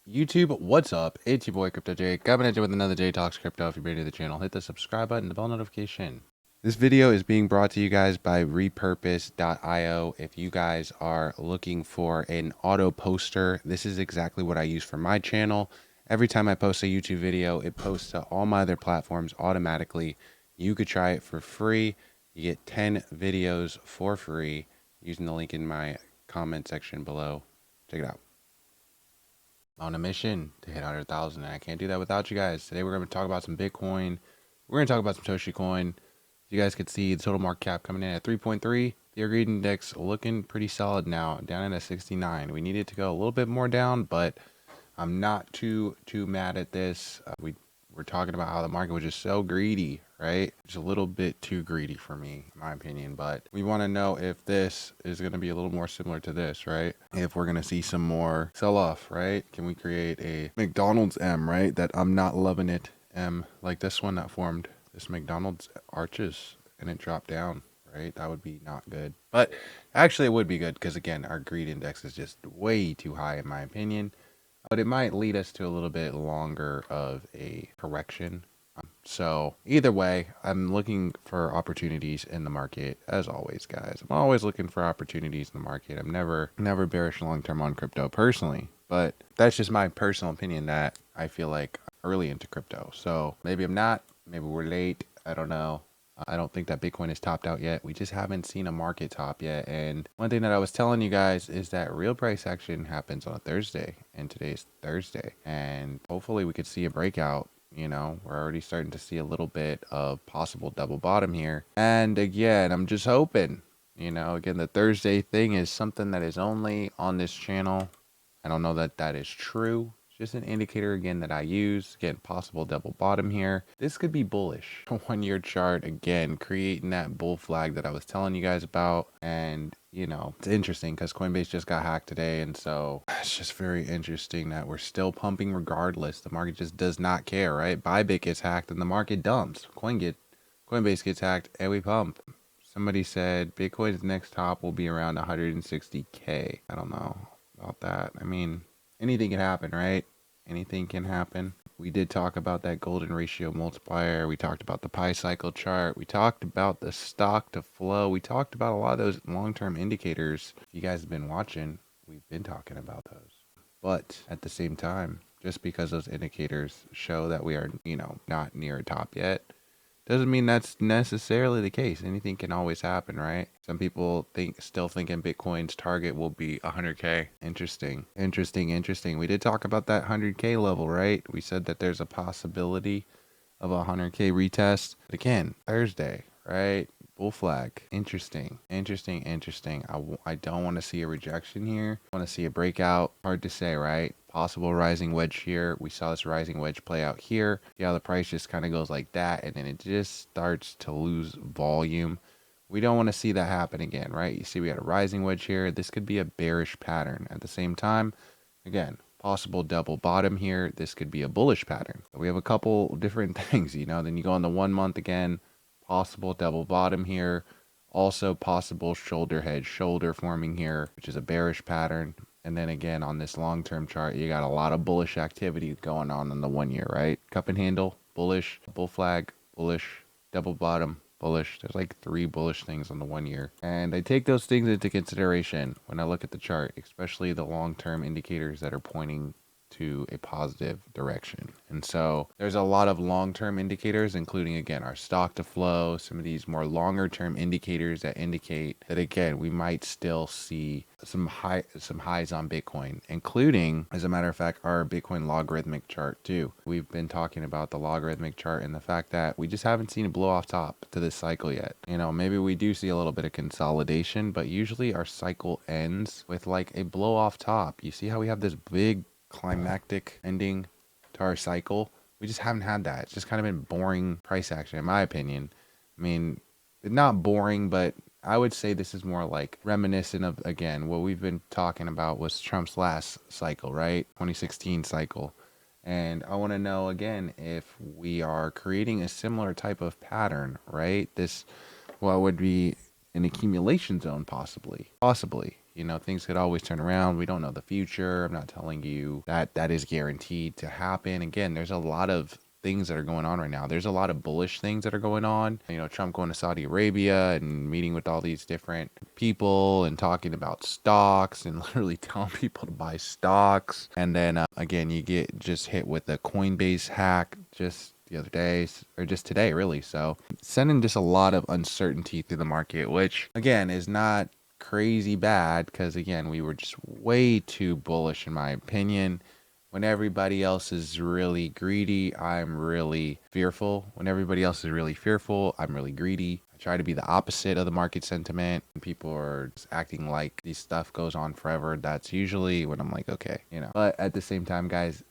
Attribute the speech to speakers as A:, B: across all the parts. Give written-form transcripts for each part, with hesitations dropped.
A: YouTube, what's up? It's your boy Crypto J coming at you with another J Talks Crypto. If you're new to the channel, hit the subscribe button, the bell notification. This video is being brought to you guys by repurpose.io. If you guys are looking for an auto poster, this is exactly what I use for my channel. Every time I post a YouTube video, it posts to all my other platforms automatically. You could try it for free. You get 10 videos for free using the link in my comment section below. Check it out. On a mission to hit 100,000, and I can't do that without you guys. Today we're going to talk about some Bitcoin. We're going to talk about some Toshi Coin. You guys could see the total market cap coming in at 3.3. The greed index looking pretty solid now, down at a 69. We needed to go a little bit more down, but I'm not too mad at this. We're talking about how the market was just so greedy, right? Just a little bit too greedy for me, in my opinion. But we want to know if this is going to be a little more similar to this, right? If we're going to see some more sell-off, right? Can we create a McDonald's M, right? That I'm not loving it M, like this one that formed this McDonald's arches and it dropped down, right? That would be not good. But actually it would be good because, again, our greed index is just way too high, in my opinion. But it might lead us to a little bit longer of a correction. So either way, I'm looking for opportunities in the market, as always, guys. I'm always looking for opportunities in the market. I'm never bearish long-term on crypto personally, but that's just my personal opinion that I feel like I'm early into crypto. So maybe I'm not, maybe we're late. I don't know. I don't think that Bitcoin is topped out yet. We just haven't seen a market top yet. And one thing that I was telling you guys is that real price action happens on a Thursday, and today's Thursday. And hopefully we could see a breakout. You know, we're already starting to see a little bit of possible double bottom here. And again, I'm just hoping, you know, again, the Thursday thing is something that is only on this channel. I don't know that that is true. Just an indicator again that I use. Again, possible double bottom here. This could be bullish. 1 year chart, again, creating that bull flag that I was telling you guys about. And you know, it's interesting because Coinbase just got hacked today, and so it's just very interesting that we're still pumping regardless. The market just does not care, right? Bybit gets hacked and the market dumps. Coinbase gets hacked and we pump. Somebody said Bitcoin's next top will be around 160K. I don't know about that. I mean, anything can happen, right? Anything can happen. We did talk about that golden ratio multiplier. We talked about the pi cycle chart. We talked about the stock to flow. We talked about a lot of those long-term indicators. If you guys have been watching, we've been talking about those. But at the same time, just because those indicators show that we are, you know, not near a top yet, doesn't mean that's necessarily the case. Anything can always happen, right? Some people still thinking Bitcoin's target will be 100K. Interesting. We did talk about that 100K level, right? We said that there's a possibility of a 100K retest. But again, Thursday, right? Bull flag. Interesting. I don't want to see a rejection here. I want to see a breakout. Hard to say, right? Possible rising wedge here. We saw this rising wedge play out here. Yeah, the price just kind of goes like that, and then it just starts to lose volume. We don't want to see that happen again, right? You see we had a rising wedge here. This could be a bearish pattern. At the same time, again, possible double bottom here. This could be a bullish pattern. We have a couple different things, you know. Then you go on the 1 month again, possible double bottom here. Also possible shoulder forming here, which is a bearish pattern. And then again, on this long-term chart, you got a lot of bullish activity going on in the 1 year, right? Cup and handle, bullish, bull flag, bullish, double bottom, bullish. There's like 3 bullish things on the 1 year. And I take those things into consideration when I look at the chart, especially the long-term indicators that are pointing to a positive direction. And so there's a lot of long-term indicators, including again our stock to flow, some of these more longer term indicators that indicate that again we might still see some highs on Bitcoin, including, as a matter of fact, our Bitcoin logarithmic chart too. We've been talking about the logarithmic chart and the fact that we just haven't seen a blow off top to this cycle yet. You know, maybe we do see a little bit of consolidation, but usually our cycle ends with like a blow off top. You see how we have this big climactic ending to our cycle? We just haven't had that. It's just kind of been boring price action, in my opinion. I mean, not boring, but I would say this is more like reminiscent of, again, what we've been talking about was Trump's last cycle, right? 2016 cycle. And I want to know again if we are creating a similar type of pattern, right? This, what would be an accumulation zone, possibly, You know, things could always turn around. We don't know the future. I'm not telling you that that is guaranteed to happen. Again, there's a lot of things that are going on right now. There's a lot of bullish things that are going on. You know, Trump going to Saudi Arabia and meeting with all these different people and talking about stocks and literally telling people to buy stocks. And then again, you get just hit with the Coinbase hack just the other day, or just today, really. So sending just a lot of uncertainty through the market, which again is not crazy bad, because again, we were just way too bullish in my opinion. When everybody else is really greedy, I'm really fearful. When everybody else is really fearful, I'm really greedy. I try to be the opposite of the market sentiment. When people are just acting like this stuff goes on forever, that's usually when I'm like, okay, you know. But at the same time, guys,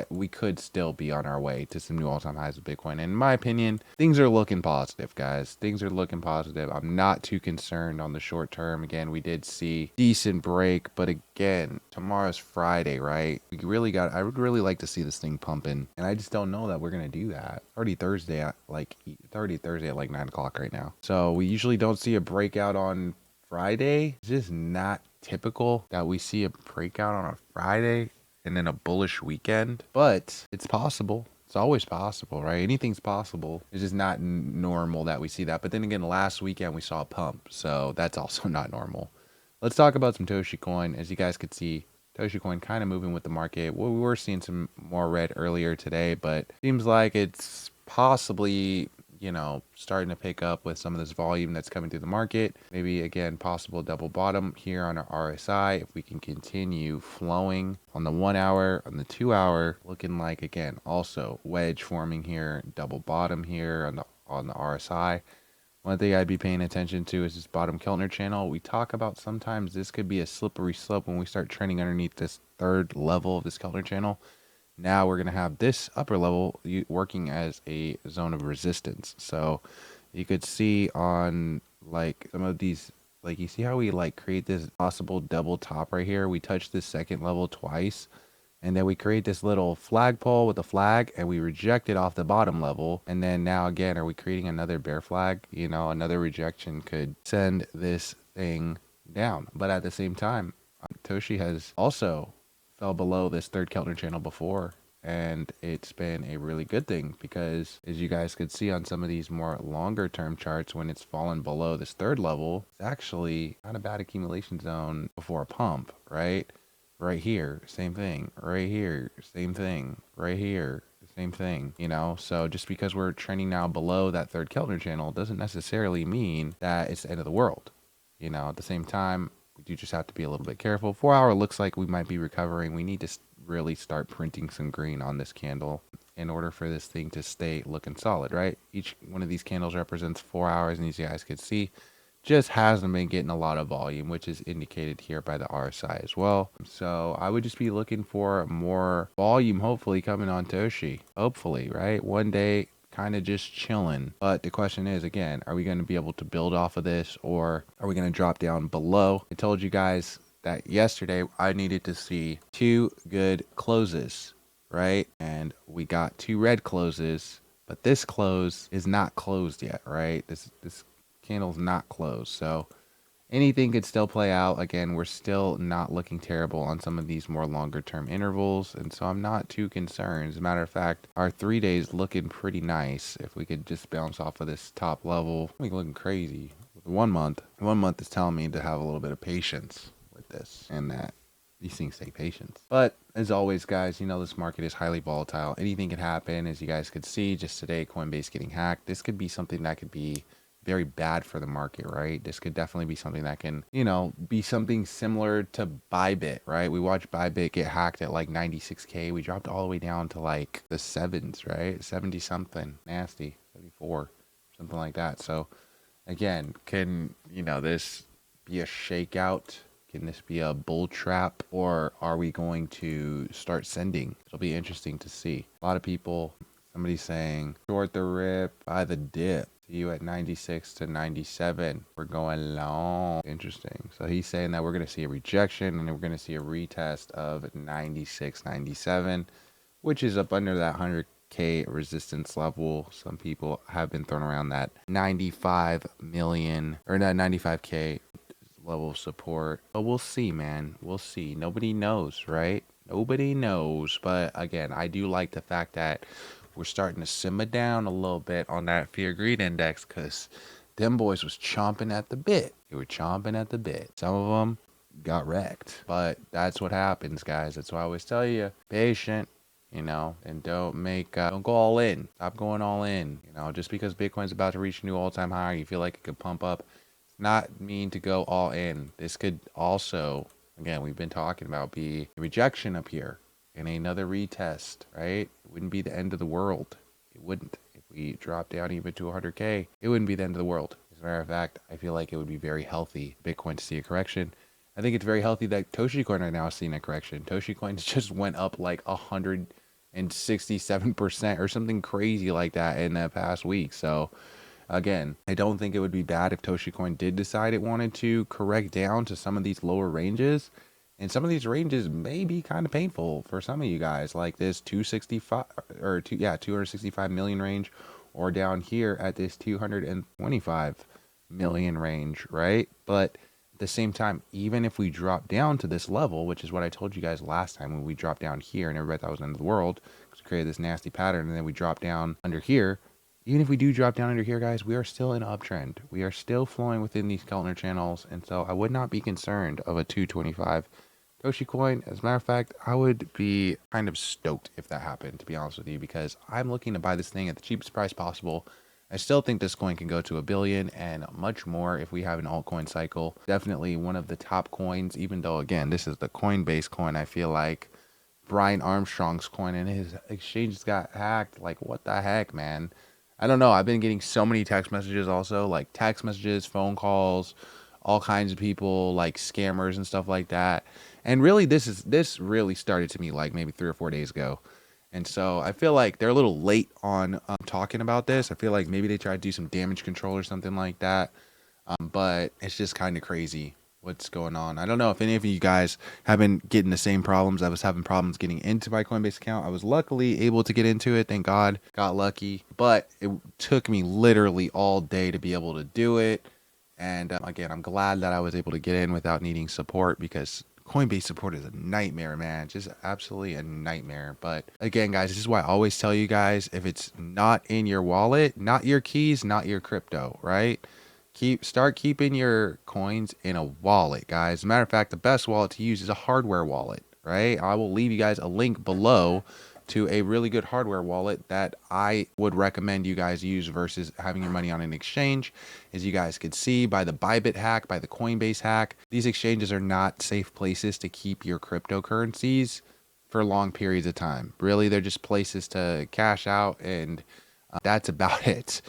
A: we could still be on our way to some new all-time highs with Bitcoin. And in my opinion, things are looking positive, guys. Things are looking positive. I'm not too concerned on the short term. Again, we did see decent break, but again, tomorrow's Friday, right? I would really like to see this thing pumping, and I just don't know that we're gonna do that. Already Thursday at like 9 o'clock right now. So we usually don't see a breakout on Friday. It's just not typical that we see a breakout on a Friday and then a bullish weekend, but it's possible. It's always possible, right? Anything's possible. It's just not normal that we see that. But then again, last weekend we saw a pump, so that's also not normal. Let's talk about some Toshi Coin. As you guys could see, Toshi Coin kind of moving with the market. Well, we were seeing some more red earlier today, but seems like it's possibly, you know, starting to pick up with some of this volume that's coming through the market. Maybe again, possible double bottom here on our RSI. If we can continue flowing on the 1 hour, on the 2 hour, looking like again, also wedge forming here, double bottom here on the RSI. One thing I'd be paying attention to is this bottom Keltner channel. We talk about sometimes this could be a slippery slope when we start trending underneath this third level of this Keltner channel. Now we're going to have this upper level working as a zone of resistance. So you could see on like some of these, like you see how we like create this possible double top right here. We touch this second level twice, and then we create this little flagpole with a flag, and we reject it off the bottom level. And then now again, are we creating another bear flag? You know, another rejection could send this thing down. But at the same time, Toshi has also fell below this third Keltner channel before, and it's been a really good thing, because as you guys could see on some of these more longer term charts, when it's fallen below this third level, it's actually not a bad accumulation zone before a pump, right? Right here, same thing. Right here, same thing. Right here, same thing. You know, so just because we're trending now below that third Keltner channel doesn't necessarily mean that it's the end of the world. You know, at the same time, we do just have to be a little bit careful. 4 hour looks like we might be recovering. We need to really start printing some green on this candle in order for this thing to stay looking solid, right? Each one of these candles represents 4 hours, and as you guys could see, just hasn't been getting a lot of volume, which is indicated here by the RSI as well. So I would just be looking for more volume, hopefully coming on Toshi. Hopefully, right? One day, kind of just chilling. But the question is, again, are we going to be able to build off of this, or are we going to drop down below? I told you guys that yesterday I needed to see 2 good closes, right? And we got 2 red closes, but this close is not closed yet, right? This candle's not closed, so anything could still play out. Again, we're still not looking terrible on some of these more longer term intervals, and so I'm not too concerned. As a matter of fact, our 3 days looking pretty nice. If we could just bounce off of this top level, we're looking crazy. With 1 month is telling me to have a little bit of patience with this, and that these things take patience. But as always, guys, you know, this market is highly volatile. Anything can happen. As you guys could see just today, Coinbase getting hacked. This could be something that could be very bad for the market, right? This could definitely be something that can, you know, be something similar to Bybit, right? We watched Bybit get hacked at like 96K. We dropped all the way down to like the sevens, right? 70 something, nasty, 74, something like that. So again, can, you know, this be a shakeout? Can this be a bull trap, or are we going to start sending? It'll be interesting to see. A lot of people, somebody's saying short the rip, buy the dip. You at 96 to 97. We're going long. Interesting. So he's saying that we're going to see a rejection, and then we're going to see a retest of 96, 97, which is up under that 100K resistance level. Some people have been throwing around that 95 million, or that 95K level of support. But we'll see, man. We'll see. Nobody knows, right? Nobody knows. But again, I do like the fact that we're starting to simmer down a little bit on that fear greed index, because them boys was chomping at the bit. They were chomping at the bit. Some of them got wrecked. But that's what happens, guys. That's why I always tell you, patient, you know, and don't go all in. Stop going all in. You know, just because Bitcoin's about to reach a new all-time high, you feel like it could pump up, it's not mean to go all in. This could also, again, we've been talking about, be a rejection up here and another retest, right? It wouldn't be the end of the world. It wouldn't. If we drop down even to 100K, it wouldn't be the end of the world. As a matter of fact, I feel like it would be very healthy Bitcoin to see a correction. I think it's very healthy that Toshi Coin right now is seeing a correction. Toshi Coin just went up like 167% or something crazy like that in the past week. So again, I don't think it would be bad if Toshi Coin did decide it wanted to correct down to some of these lower ranges. And some of these ranges may be kind of painful for some of you guys, like this 265 million range, or down here at this 225 million range, right? But at the same time, even if we drop down to this level, which is what I told you guys last time when we dropped down here and everybody thought it was the end of the world, because we created this nasty pattern, and then we drop down under here. Even if we do drop down under here, guys, we are still in an uptrend. We are still flowing within these Keltner channels, and so I would not be concerned of a 225 Toshi Coin. As a matter of fact, I would be kind of stoked if that happened, to be honest with you, because I'm looking to buy this thing at the cheapest price possible. I still think this coin can go to $1 billion and much more if we have an altcoin cycle. Definitely one of the top coins, even though, again, this is the Coinbase coin. I feel like Brian Armstrong's coin and his exchanges got hacked. Like, what the heck, man? I don't know. I've been getting so many text messages also, like text messages, phone calls, all kinds of people, like scammers and stuff like that. And really, this really started to me like maybe 3 or 4 days ago. And so I feel like they're a little late on talking about this. I feel like maybe they tried to do some damage control or something like that. But it's just kind of crazy what's going on. I don't know if any of you guys have been getting the same problems. I was having problems getting into my Coinbase account. I was luckily able to get into it. Thank God. Got lucky. But it took me literally all day to be able to do it. And again, I'm glad that I was able to get in without needing support, because Coinbase support is a nightmare, man. Just absolutely a nightmare. But again, guys, this is why I always tell you guys, if it's not in your wallet, not your keys, not your crypto, right? Start keeping your coins in a wallet, guys. As a matter of fact, the best wallet to use is a hardware wallet, right? I will leave you guys a link below to a really good hardware wallet that I would recommend you guys use versus having your money on an exchange. As you guys could see by the Bybit hack, by the Coinbase hack, these exchanges are not safe places to keep your cryptocurrencies for long periods of time. Really, they're just places to cash out, and that's about it.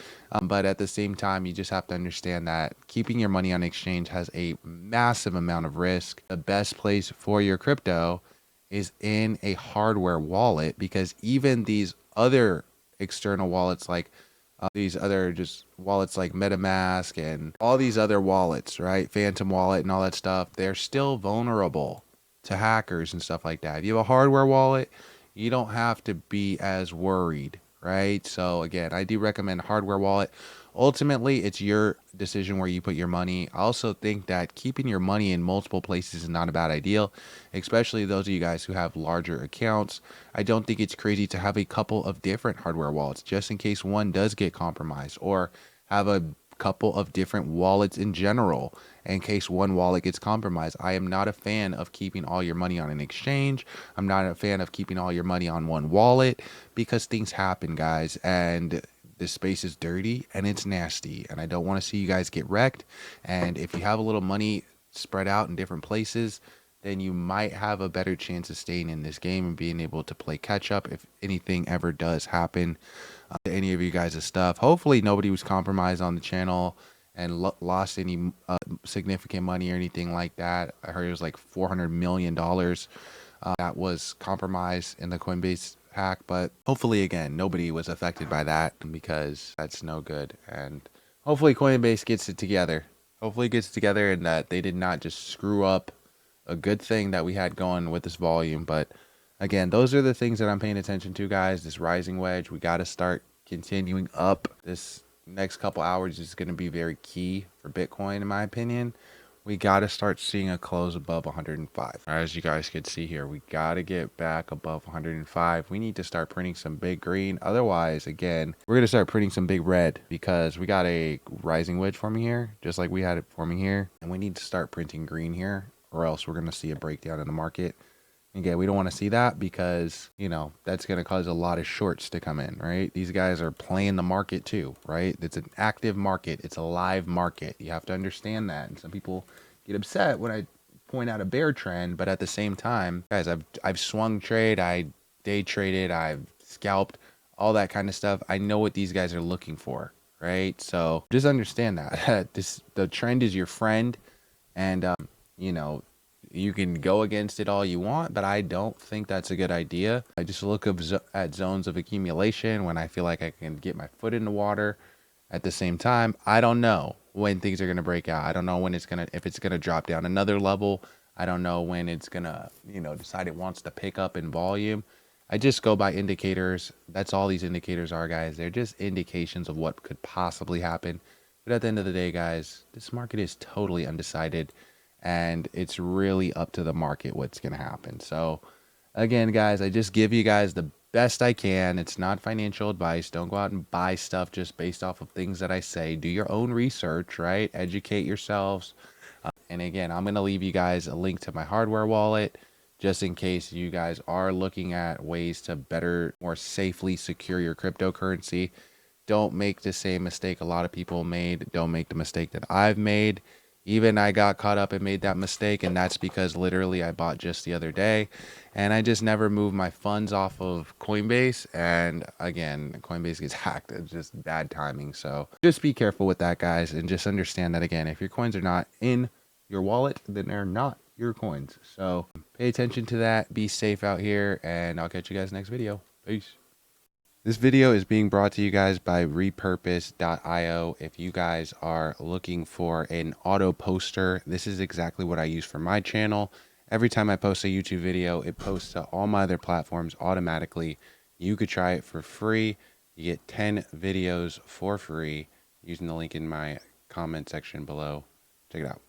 A: But at the same time, you just have to understand that keeping your money on exchange has a massive amount of risk. The best place for your crypto is in a hardware wallet, because even these other external wallets, like these other just wallets like MetaMask and all these other wallets, right? Phantom Wallet and all that stuff, they're still vulnerable to hackers and stuff like that. If you have a hardware wallet, you don't have to be as worried, right? So again, I do recommend a hardware wallet. Ultimately, it's your decision where you put your money. I also think that keeping your money in multiple places is not a bad idea, especially those of you guys who have larger accounts. I don't think it's crazy to have a couple of different hardware wallets just in case one does get compromised, or have a couple of different wallets in general in case one wallet gets compromised. I am not a fan of keeping all your money on an exchange. I'm not a fan of keeping all your money on one wallet, because things happen, guys, and this space is dirty and it's nasty, and I don't want to see you guys get wrecked. And if you have a little money spread out in different places, then you might have a better chance of staying in this game and being able to play catch up if anything ever does happen to any of you guys' stuff. Hopefully nobody was compromised on the channel and lost any significant money or anything like that. I heard it was like $400 million that was compromised in the Coinbase hack, but hopefully, again, nobody was affected by that, because that's no good. And hopefully Coinbase gets it together. Hopefully it gets it together, and that they did not just screw up a good thing that we had going with this volume. But again, those are the things that I'm paying attention to, guys. This rising wedge, we got to start continuing up. This next couple hours is going to be very key for Bitcoin, in my opinion. we got to start seeing a close above 105. As you guys can see here, we got to get back above 105. We need to start printing some big green. Otherwise, again, we're going to start printing some big red because we got a rising wedge forming here, just like we had it forming here. And we need to start printing green here, or else we're going to see a breakdown in the market. Again, we don't want to see that because, you know, that's going to cause a lot of shorts to come in, right? These guys are playing the market too, right? It's an active market. It's a live market. You have to understand that. And some people get upset when I point out a bear trend, but at the same time, guys, I've swung trade, I day traded, I've scalped, all that kind of stuff. I know what these guys are looking for, right? So just understand that the trend is your friend, and you know, you can go against it all you want, but I don't think that's a good idea. I just look at zones of accumulation when I feel like I can get my foot in the water. At the same time, I don't know when things are going to break out. I don't know when if it's going to drop down another level. I don't know when it's going to, you know, decide it wants to pick up in volume. I just go by indicators. That's all these indicators are, guys. They're just indications of what could possibly happen. But at the end of the day, guys, this market is totally undecided, and it's really up to the market what's going to happen. So again, guys, I just give you guys the best I can. It's not financial advice. Don't go out and buy stuff just based off of things that I say. Do your own research, right? Educate yourselves. And again, I'm going to leave you guys a link to my hardware wallet just in case you guys are looking at ways to better, more safely secure your cryptocurrency. Don't make the same mistake a lot of people made. Don't make the mistake that I've made. Even I got caught up and made that mistake, and that's because literally I bought just the other day, and I just never moved my funds off of Coinbase. And again, Coinbase gets hacked. It's just bad timing. So just be careful with that, guys, and just understand that, again, if your coins are not in your wallet, then they're not your coins. So pay attention to that. Be safe out here, and I'll catch you guys next video. Peace. This video is being brought to you guys by repurpose.io. If you guys are looking for an auto poster, this is exactly what I use for my channel. Every time I post a YouTube video, it posts to all my other platforms automatically. You could try it for free. You get 10 videos for free using the link in my comment section below. Check it out.